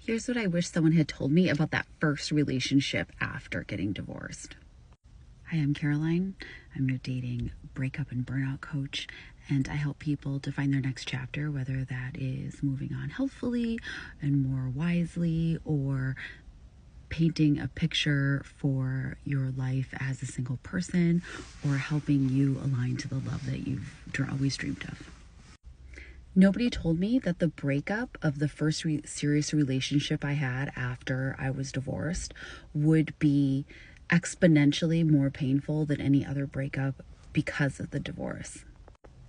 Here's what I wish someone had told me about that first relationship after getting divorced. Hi, I'm Caroline. I'm your dating, breakup, and burnout coach, and I help people define their next chapter, whether that is moving on healthfully and more wisely, or painting a picture for your life as a single person, or helping you align to the love that you've always dreamed of. Nobody told me that the breakup of the first serious relationship I had after I was divorced would be exponentially more painful than any other breakup because of the divorce.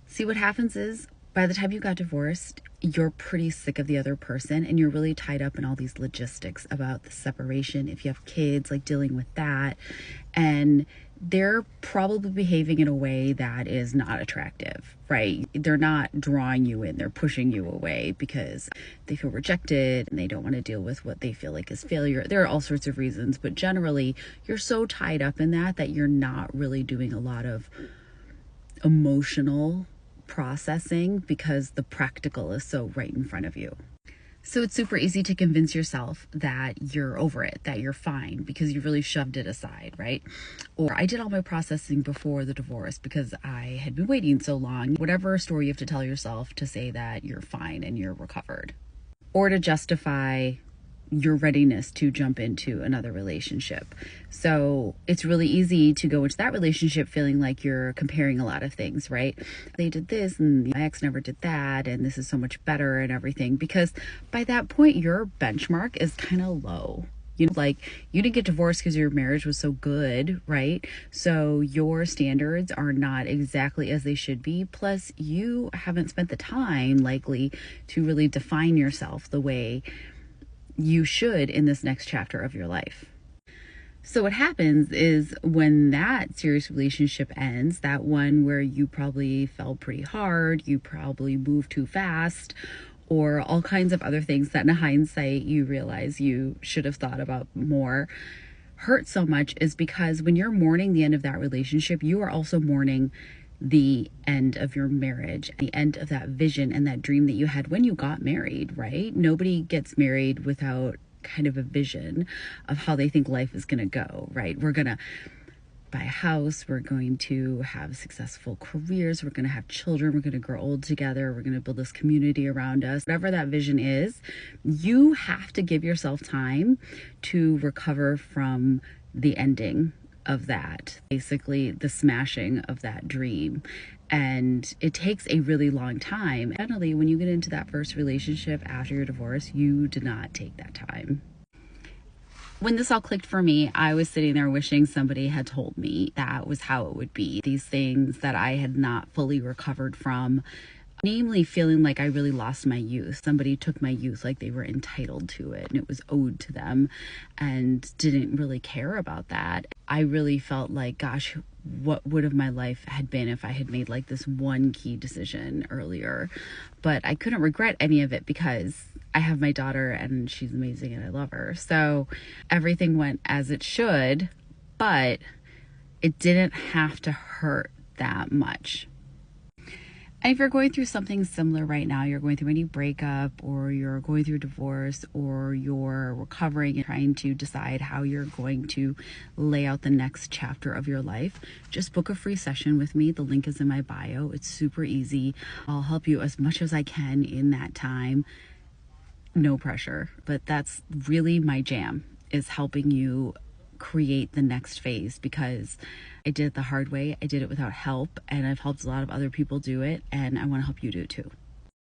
See, what happens is, by the time you got divorced, you're pretty sick of the other person and you're really tied up in all these logistics about the separation. If you have kids, like dealing with that, and they're probably behaving in a way that is not attractive, right? They're not drawing you in, they're pushing you away because they feel rejected and they don't want to deal with what they feel like is failure. There are all sorts of reasons, but generally you're so tied up in that you're not really doing a lot of emotional processing because the practical is so right in front of you. So it's super easy to convince yourself that you're over it, that you're fine because you really shoved it aside, right? Or I did all my processing before the divorce because I had been waiting so long. Whatever story you have to tell yourself to say that you're fine and you're recovered. Or to justify your readiness to jump into another relationship. So it's really easy to go into that relationship feeling like you're comparing a lot of things, right? They did this and my ex never did that, and this is so much better and everything, because by that point your benchmark is kind of low. Like you didn't get divorced because your marriage was so good, right? So your standards are not exactly as they should be. Plus you haven't spent the time likely to really define yourself the way you should in this next chapter of your life. So what happens is when that serious relationship ends, that one where you probably fell pretty hard, you probably moved too fast, or all kinds of other things that in hindsight you realize you should have thought about more, hurt so much, is because when you're mourning the end of that relationship, you are also mourning the end of your marriage, the end of that vision and that dream that you had when you got married, right? Nobody gets married without kind of a vision of how they think life is going to go, right? We're going to buy a house, we're going to have successful careers, we're going to have children, we're going to grow old together, we're going to build this community around us. Whatever that vision is, you have to give yourself time to recover from the ending of that, basically the smashing of that dream. And it takes a really long time. Generally, when you get into that first relationship after your divorce, you did not take that time. When this all clicked for me, I was sitting there wishing somebody had told me that was how it would be. These things that I had not fully recovered from, namely feeling like I really lost my youth. Somebody took my youth like they were entitled to it and it was owed to them, and didn't really care about that. I really felt like, gosh, what would have my life had been if I had made like this one key decision earlier? But I couldn't regret any of it because I have my daughter and she's amazing and I love her. So everything went as it should, but it didn't have to hurt that much. And if you're going through something similar right now, you're going through any breakup, or you're going through divorce, or you're recovering and trying to decide how you're going to lay out the next chapter of your life, just book a free session with me. The link is in my bio. It's super easy. I'll help you as much as I can in that time. No pressure, but that's really my jam, is helping you create the next phase, because I did it the hard way. I did it without help, and I've helped a lot of other people do it, and I want to help you do it too.